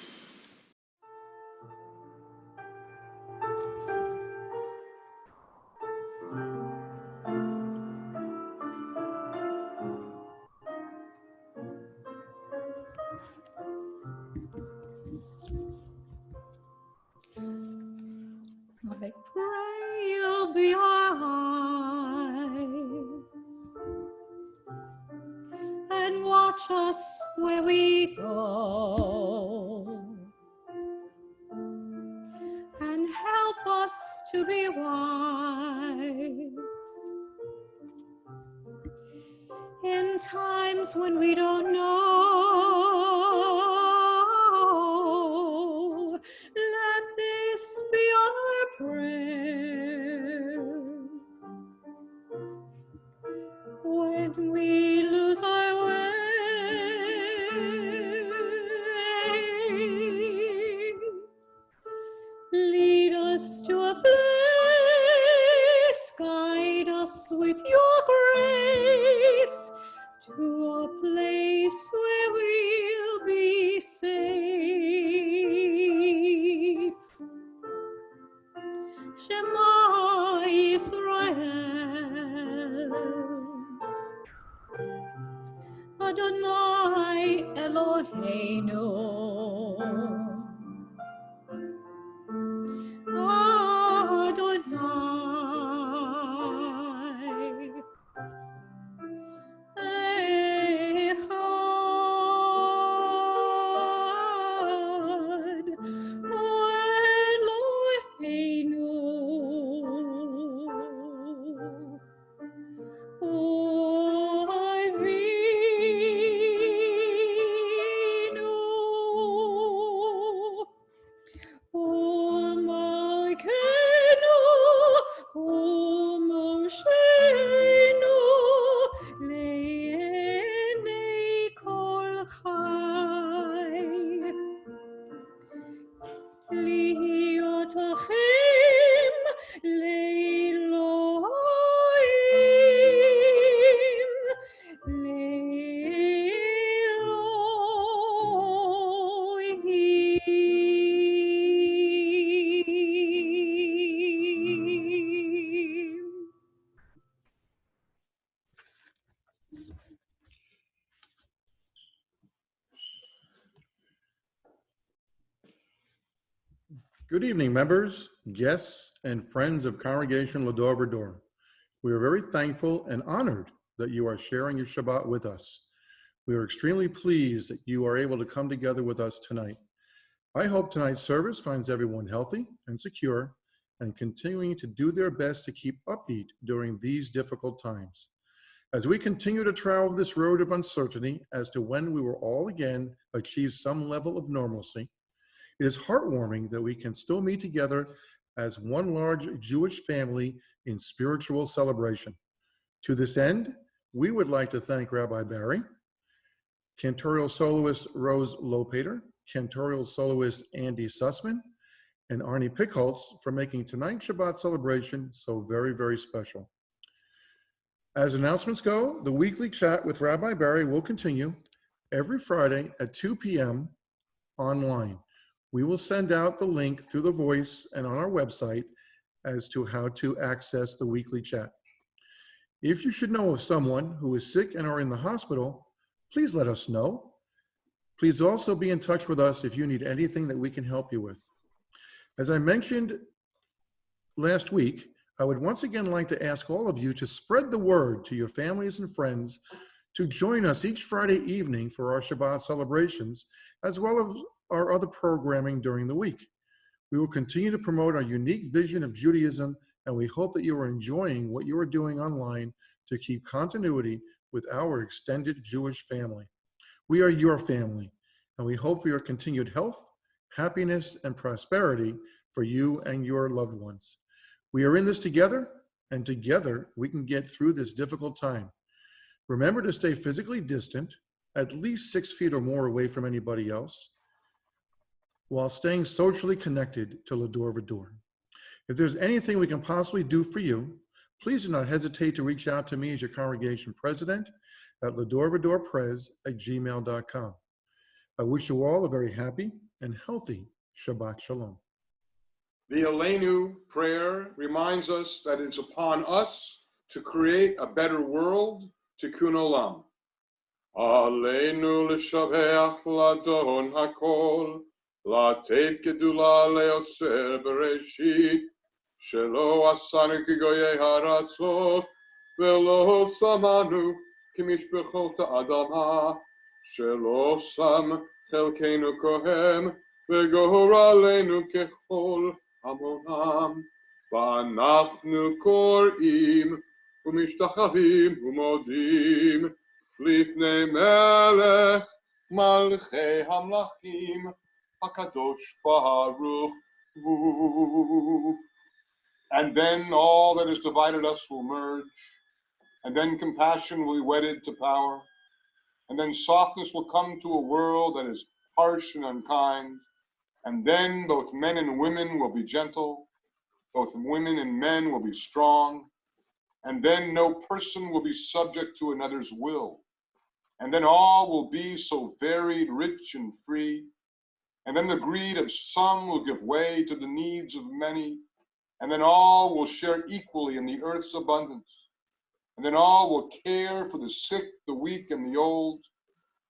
I pray you'll be our eyes and watch us where we go and help us to be wise in times when we don't know. Let this be our prayer when we lose our way. Lead us to a place, guide us with your grace, to a place where we'll be safe. Shema Yisrael, Adonai Eloheinu, Adonai Echad Eloheinu, Avinu, U'Malkeinu, U'Mosheinu, Le'enei kol chai, Li'ot Achem Le'Elohim, Le'Elohim. Good evening, members, guests, and friends of Congregation L'Dor Va-Dor. We are very thankful and honored that you are sharing your Shabbat with us. We are extremely pleased that you are able to come together with us tonight. I hope tonight's service finds everyone healthy and secure and continuing to do their best to keep upbeat during these difficult times. As we continue to travel this road of uncertainty as to when we will all again achieve some level of normalcy, it is heartwarming that we can still meet together as one large Jewish family in spiritual celebration. To this end, we would like to thank Rabbi Barry, Cantorial soloist Rose Lopater, Cantorial soloist Andy Susman, and Arnie Pickholtz for making tonight's Shabbat celebration so very, very special. As announcements go, the weekly chat with Rabbi Barry will continue every Friday at 2 p.m. online. We will send out the link through the voice and on our website as to how to access the weekly chat. If you should know of someone who is sick and are in the hospital, please let us know. Please also be in touch with us if you need anything that we can help you with. As I mentioned last week, I would once again like to ask all of you to spread the word to your families and friends to join us each Friday evening for our Shabbat celebrations, as well as our other programming during the week. We will continue to promote our unique vision of Judaism, and we hope that you are enjoying what you are doing online to keep continuity with our extended Jewish family. We are your family, and we hope for your continued health, happiness, and prosperity for you and your loved ones. We are in this together, and together we can get through this difficult time. Remember to stay physically distant, at least 6 feet or more away from anybody else, while staying socially connected to L'Dor Va-Dor. If there's anything we can possibly do for you, please do not hesitate to reach out to me as your congregation president at ledorvadorprez@gmail.com. I wish you all a very happy and healthy Shabbat Shalom. The Aleinu prayer reminds us that it's upon us to create a better world, tikkun olam. Aleinu l'shabeach l'adon hakol, לתת גדולה ליוצר בראשית, שלא עשנו כגויי הארצות, ולא שמנו כמשפחות האדמה, שלא שם חלקנו כהם, וגורלנו ככל המונם. ואנחנו קוראים ומשתחווים ומודים לפני מלך מלכי המלכים, HaKadosh Baruch Hu. And then all that is divided us will merge, and then compassion will be wedded to power, and then softness will come to a world that is harsh and unkind, and then both men and women will be gentle, both women and men will be strong, and then no person will be subject to another's will, and then all will be so varied, rich, and free. And then the greed of some will give way to the needs of many, and then all will share equally in the earth's abundance. And then all will care for the sick, the weak, and the old.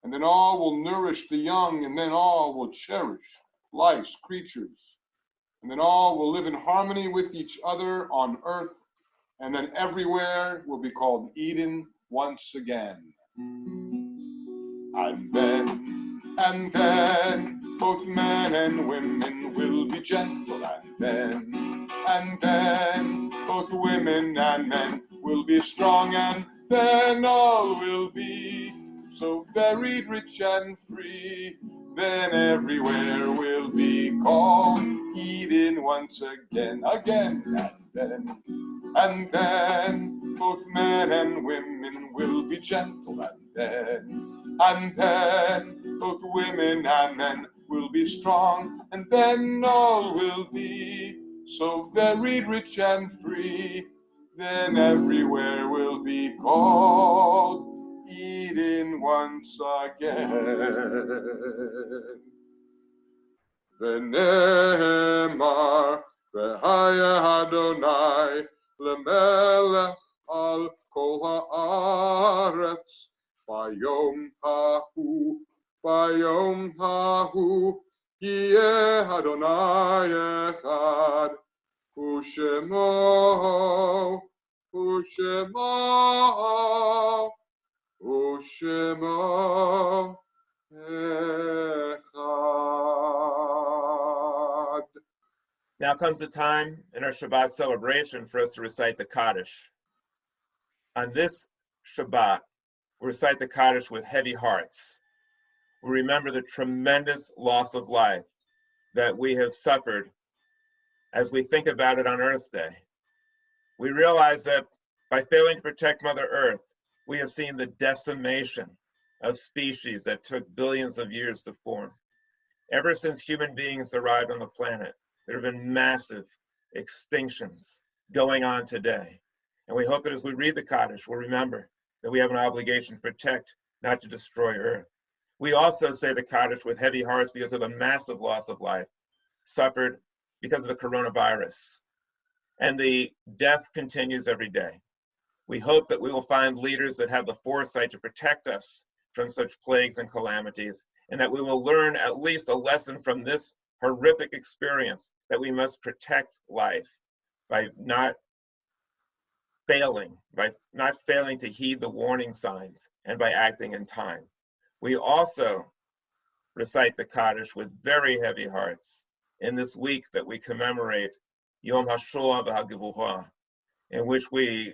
And then all will nourish the young, and then all will cherish life's creatures. And then all will live in harmony with each other on earth, and then everywhere will be called Eden once again. And then both men and women will be gentle, and then both women and men will be strong, and then all will be so varied, rich, and free. Then everywhere will be called Eden once again, and then both men and women will be gentle, and then both women and men will be strong, and then all will be so varied, rich, and free. Then everywhere will be called Eden once again. V'nemar v'haya Adonai lemelech al kol haaretz. Bayom hahu, yeh Adonai echad, u'shemo echad. Now comes the time in our Shabbat celebration for us to recite the Kaddish. On this Shabbat, we recite the Kaddish with heavy hearts. We remember the tremendous loss of life that we have suffered as we think about it on Earth Day. We realize that by failing to protect Mother Earth, we have seen the decimation of species that took billions of years to form. Ever since human beings arrived on the planet, there have been massive extinctions going on today. And we hope that as we read the Kaddish, we'll remember that we have an obligation to protect, not to destroy Earth. We also say the Kaddish with heavy hearts because of the massive loss of life suffered because of the coronavirus. And the death continues every day. We hope that we will find leaders that have the foresight to protect us from such plagues and calamities, and that we will learn at least a lesson from this horrific experience, that we must protect life by not failing, by not failing to heed the warning signs and by acting in time. We also recite the Kaddish with very heavy hearts in this week that we commemorate Yom HaShoah v'Hagevurah, in which we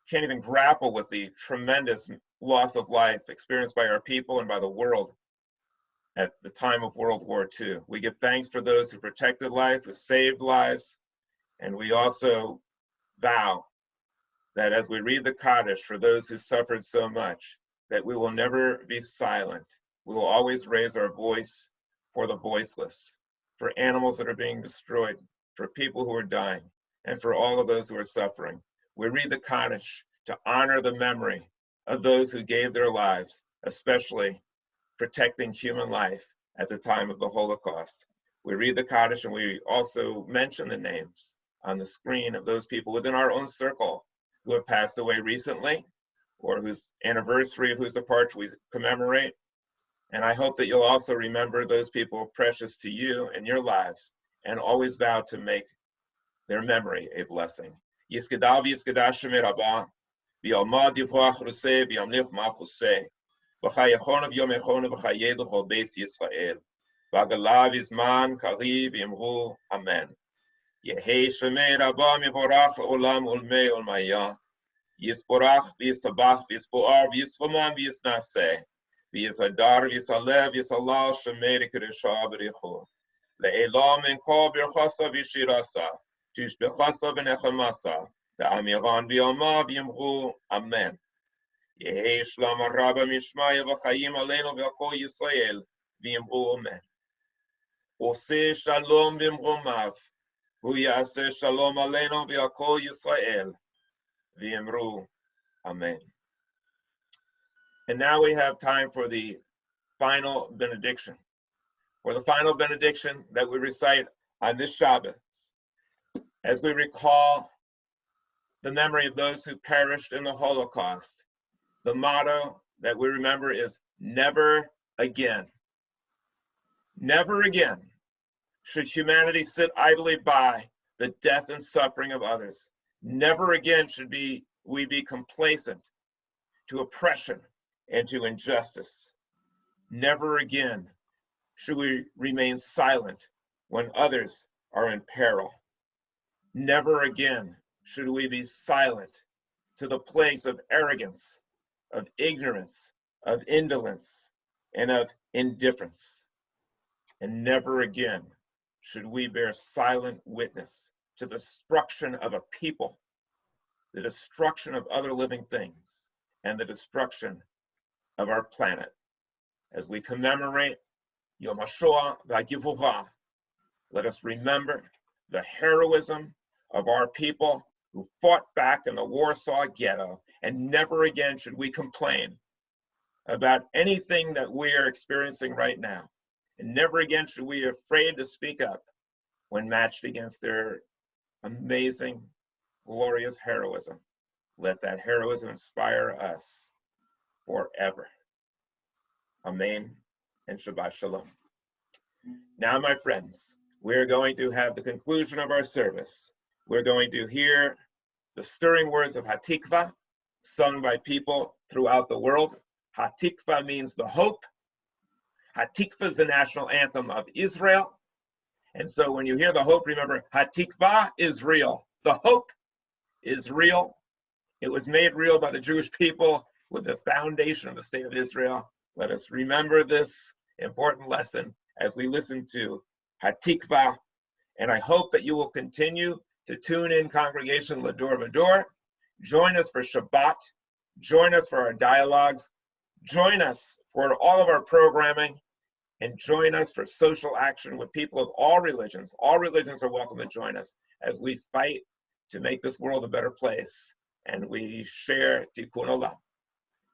can't even grapple with the tremendous loss of life experienced by our people and by the world at the time of World War II. We give thanks for those who protected life, who saved lives, and we also vow that as we read the Kaddish for those who suffered so much, that we will never be silent. We will always raise our voice for the voiceless, for animals that are being destroyed, for people who are dying, and for all of those who are suffering. We read the Kaddish to honor the memory of those who gave their lives, especially protecting human life at the time of the Holocaust. We read the Kaddish and we also mention the names on the screen of those people within our own circle who have passed away recently, or whose anniversary of whose departure we commemorate. And I hope that you'll also remember those people precious to you in your lives and always vow to make their memory a blessing. Yiskadav Yiskadav Shemir Abba, V'yalmad Yivrach Ruseh, V'yamlich Machuseh, V'chayechonav Yom Echonav V'chayedu Chol Beis Yisrael, V'agalav Yizman Kariv Yimru Amen. Yehei Shemir Abba Mivorach Olam Ulmei Ulmaya, Yisporach V'yistabach V'yispoar V'yisfoman V'yisnaseh, V'yisadar V'yisalev V'yisalal Shemir Kedusha B'richu, Le'elam Enko B'rchasa V'yishirasa, Tishbechasa V'nechamasa, Ve'amiran V'yoma V'yimru Amen. Yehei Shlam Rabba Mishmaya V'chayim Aleinu V'yakol Yisrael V'yimru Amen. Oseh Shalom V'yimrumav, Hu Yaseh Shalom Aleinu V'yakol Yisrael V'yimru Amen. And now we have time for the final benediction. For the final benediction that we recite on this Shabbat, as we recall the memory of those who perished in the Holocaust. The motto that we remember is never again. Never again should humanity sit idly by the death and suffering of others. Never again should we be complacent to oppression and to injustice. Never again should we remain silent when others are in peril. Never again should we be silent to the place of arrogance, of ignorance, of indolence, and of indifference. And never again should we bear silent witness to the destruction of a people, the destruction of other living things, and the destruction of our planet. As we commemorate Yom HaShoah v'Hagevurah, let us remember the heroism of our people who fought back in the Warsaw Ghetto, and never again should we complain about anything that we are experiencing right now. And never again should we be afraid to speak up when matched against their amazing, glorious heroism. Let that heroism inspire us forever. Amen and Shabbat Shalom. Now, my friends, we're going to have the conclusion of our service. We're going to hear the stirring words of Hatikva, sung by people throughout the world. Hatikva means the hope. Hatikva is the national anthem of Israel. And so when you hear the hope, remember, Hatikva is real. The hope is real. It was made real by the Jewish people with the foundation of the state of Israel. Let us remember this important lesson as we listen to Hatikva. And I hope that you will continue to tune in Congregation L'Dor Va-Dor. Join us for Shabbat. Join us for our dialogues. Join us for all of our programming. And join us for social action with people of all religions. All religions are welcome to join us as we fight to make this world a better place. And we share Tikkun Olam,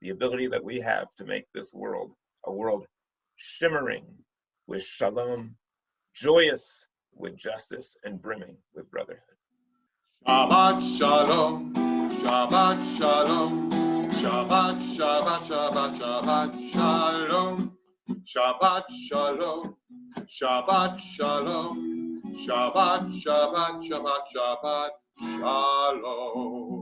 the ability that we have to make this world a world shimmering with shalom, joyous with justice, and brimming with brotherhood. Shabbat Shalom, Shabbat Shalom, Shabbat, Shabbat, Shabbat, Shabbat Shalom, Shabbat Shalom, Shabbat Shalom, Shabbat, Shabbat, Shabbat, Shabbat Shalom.